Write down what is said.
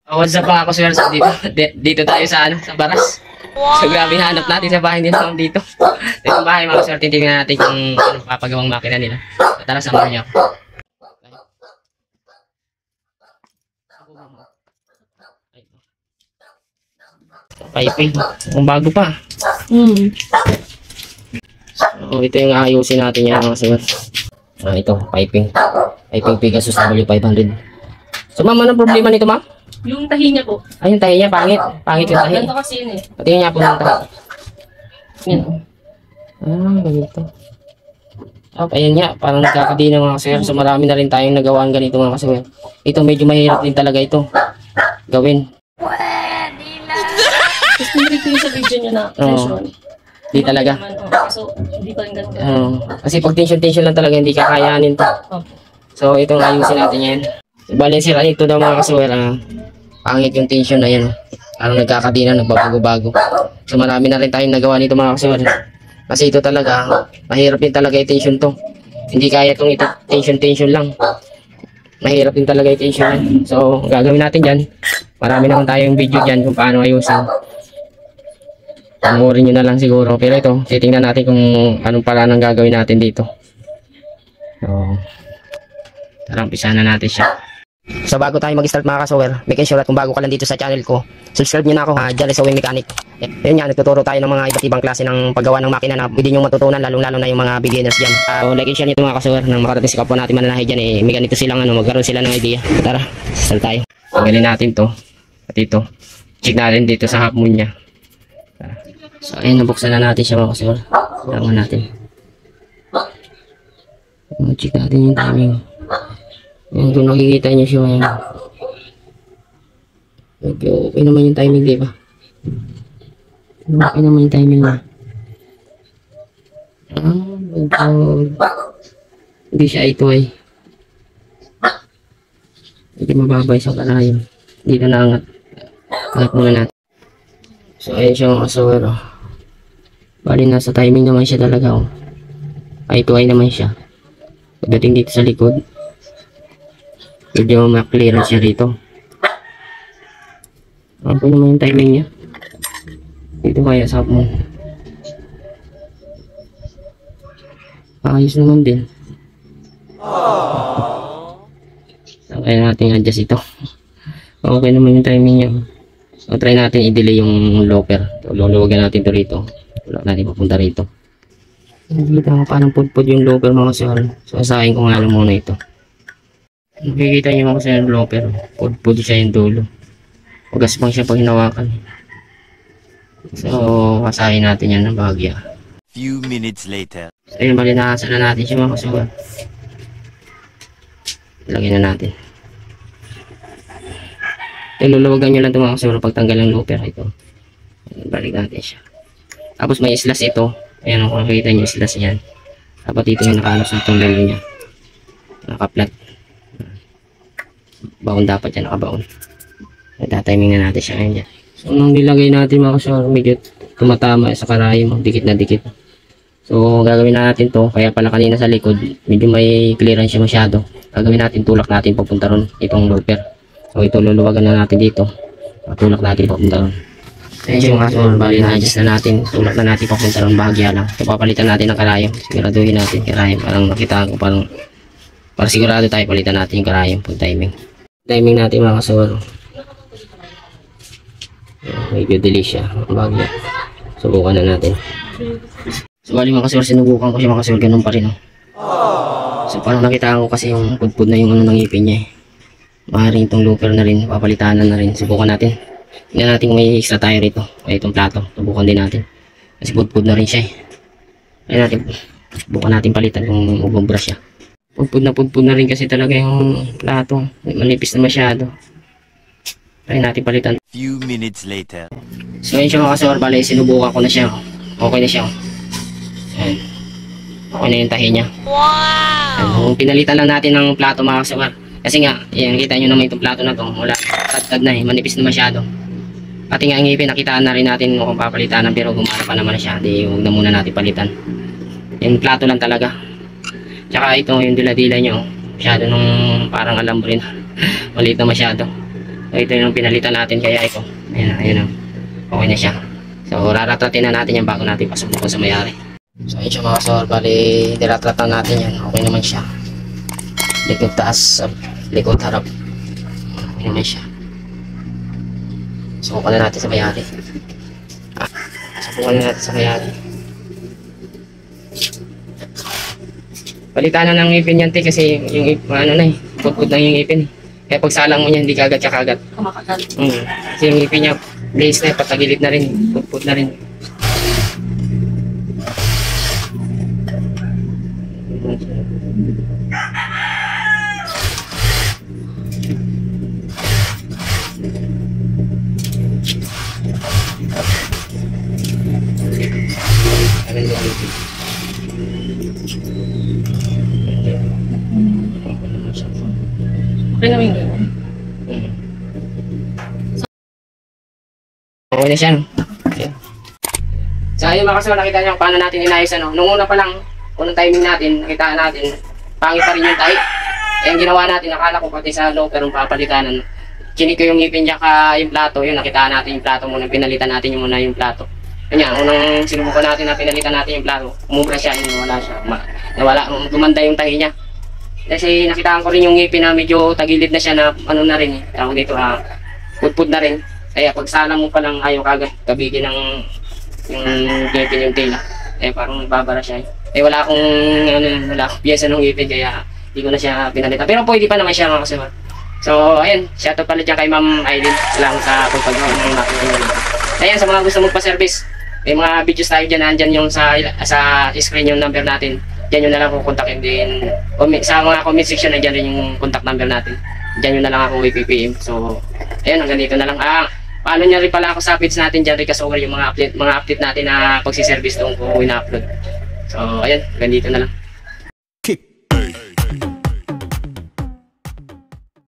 What's up mga kaswer? So, dito tayo sa sa Baras. So grabe hanap natin sa bahay nila dito. Dito bahay mga kaswer, titignan natin kung ano papagawang makina nila. So, tara, samahan niyo ako. Piping, kung bago pa. So ito yung ayusin natin yan mga kaswer. Ito, piping. Piping Pegasus W500. So ma'am, anong problema nito ma'am? Yung tahi niya po. Ay, yung tahi niya, pangit. Pangit yung tahi. Ganito kasi yun eh. Patingin niya po ng tahi. Yan. Ganito. Ayan nga, parang nagkakadina mga kaswer. So marami na rin tayong nagawaan ganito mga kaswer. Ito medyo mahirap din talaga ito gawin. Tapos tinry ko yung sa video niya na tension. Di talaga. So, hindi pa rin ganito. Kasi pag tension lang talaga, hindi kakayanin to. So itong ayusin natin yan. Bale sira ito daw mga kaswer. Pangit yung tension na yan. Parang nagkakadina, nagbabago-bago. So marami na rin tayong nagawa nito mga kaswer. Kasi ito talaga, mahirap din talaga yung tension to. Hindi kaya itong ito, tension lang. Mahirap din talaga yung tension yan. So gagawin natin dyan. Marami naman tayong video dyan kung paano ayusin. Panoorin nyo na lang siguro. Pero ito, titingnan natin kung anong paraan ang gagawin natin dito. So, tara, umpisa na natin siya. So bago tayo mag-start mga kaswer, make sure at kung bago ka lang dito sa channel ko, subscribe nyo na ako, Jale Sewing Mechanic. Yun nga, nagtuturo tayo ng mga iba't ibang klase ng paggawa ng makina na pwede nyo matutunan, lalong-lalo na yung mga beginners dyan. So like and share nyo mga kaswer, nang makarating sa kapwa natin mananahe dyan, may ganito silang magkaroon sila ng idea. Tara, start tayo. Tanggalin natin to. At ito, check natin dito sa half moon nya. So ayun, nabuksan na natin siya mga kaswer. Kailangan natin. Check natin yung timing. Ayan, kung nakikita nyo siya ngayon. Okay naman yung timing, diba? Okay naman yung timing niya. Hindi siya ito ay. Hindi mababay sa kanayon. Hindi na naangat. Angat muna natin. So ayun siya mga kaswer. Bali nasa timing naman siya talaga. Ay ito ay naman siya. Pagdating dito sa likod, medyo ma-clearance siya rito. Ano naman yung timing niya? Dito kaya sa mo. Ayos naman din. So, kaya natin adjust ito. Okay naman yung timing niya. So try natin i-delay yung locker. Luluwagan natin ito rito. Wala natin papunta rito. Nakikita mo parang pudpud yung locker mga sir. So asahin ko nga lang muna ito. Nakikita nyo mga sir yung locker. Pudpud siya yung dulo. Pagaspang siya pag hinawakan. So asahin natin yan ng bahagya. Few minutes later. So ayun, balinasan na natin siya mga sir. Lagyan na natin. Luluwagan nyo lang ito mga sir pagtanggal ng locker ito. Balik natin siya. Tapos may slash ito. Ayan kung nakikita nyo slash yan. Dapat dito yung nakahanap sa tunnel niya. Nakaplat. Baon dapat yan, nakabaon. Nagtatiming na natin siya ngayon dyan. So nung nilagay natin mga kaswer, medyo tumatama sa karayom. Dikit na dikit. So gagawin na natin to. Kaya pala kanina sa likod, medyo may clearance siya masyado. Gagawin natin, tulak natin papunta ron itong loper. So ito luluwagan na natin dito. Tulak natin papunta ron. Ayun yung kaswer, bali na-adjust na natin. Tulak na natin papunta ron, bahagya lang. So papalitan natin ng karayom. Siguraduhin natin karayom. Parang nakita ko parang sigurado tayo palitan natin yung karayom pag timing. Timing natin mga kaswer. Medyo delay siya. Bahagya. Subukan na natin. So bali mga kaswer, sinubukan ko siya mga kaswer. Ganun pa rin. So parang nakita ko kasi yung pudpud na yung ng ipin niya. Maaaring itong looper na rin. Papalitan na rin. Subukan natin. Hindi natin may extra tayo rito. Ay itong plato. Subukan din natin. Kasi pudpud na rin siya eh. Ayun natin. Subukan natin palitan kung ububra siya. Pudpud na rin kasi talaga yung plato. Manipis na masyado. Ayun natin palitan. Few minutes later. So ayun siya mga kaswer. Bale sinubukan ko na siya. Okay na siya. Ayun. Okay na yung tahi niya. Wow! Pinalitan lang natin ng plato mga kaswer. Kasi nga, yan, kita nyo naman itong plato na to. Wala, tad na eh. Manipis na masyado. Pati nga ang ngipin, nakitaan na rin natin kung papalitanan, pero gumana pa naman siya. Di, huwag na muna natin palitan. Yung plato lang talaga. Tsaka ito, yung dila-dila nyo. Masyado nung parang alam mo rin. Maliit na masyado. So, ito yung pinalitan natin kaya ito. Ayan, ayan. Okay na siya. So, raratratin na natin yan bago natin pasubukan sa may-ari. So, ayun siya mga kasawar. Bali, diratratan natin yan. Okay naman siya. Likod taas, likod harap. Okay naman siya. Subukan na natin sa may-ari. Subukan na natin sa may-ari. Palitan na ng ipin yan, te, kasi yung ano na eh, pupud na yung ipin eh. Kaya pag salang mo niya, hindi kagad siya kagad. Kumakagat. Kasi yung ipin niya, blaze na eh, patagilid na rin, pupud na rin. Okay naman yung ganyan. Okay na siya, no? Okay. So, ayun mga kasama, nakita niyo paano natin inayos, ano? Nung una pa lang, unang timing natin, nakita natin, pangit pa rin yung tahi. Eh, ang ginawa natin, nakala ko pati sa looper yung papalitanan. Chinik ko yung ngipin niya ka yung plato, yun, nakita natin yung plato muna, pinalitan natin yung muna yung plato. Kanya, unang sinubukan natin na pinalitan natin yung plato, umubra siya, yun, nawala siya. Nawala, gumanda yung tahi niya. Kasi nakitaan ko rin yung ngipin na medyo tagilid na siya na ano na rin eh. Tawag dito, pudpud na rin. Kaya pag salang mo pa lang ayaw kagad kabigin ng yung ngipin yung tela. Eh parang nagbabara siya eh. Eh wala akong wala akong piyesa ng ngipin kaya hindi ko na siya pinalitan. Pero pwede pa naman siya mga kasama. So ayun, shoutout pala dyan kay Ma'am Aileen. Salamat sa pagpagawa ng makina niyo. Ayan, sa mga gusto magpa-service, may mga videos tayo dyan, nandyan yung sa screen yung number natin. Diyan nyo na lang kung kontakin din. Sa mga comment section, nandiyan rin yung contact number natin. Diyan nyo na lang ako i-PPM. So, ayun, hanggang dito na lang. Paano nyo rin pala ako sa page natin dyan, Rica Sower, yung mga update natin na pagsiservice doon kung ina-upload. So, ayun, hanggang dito na lang.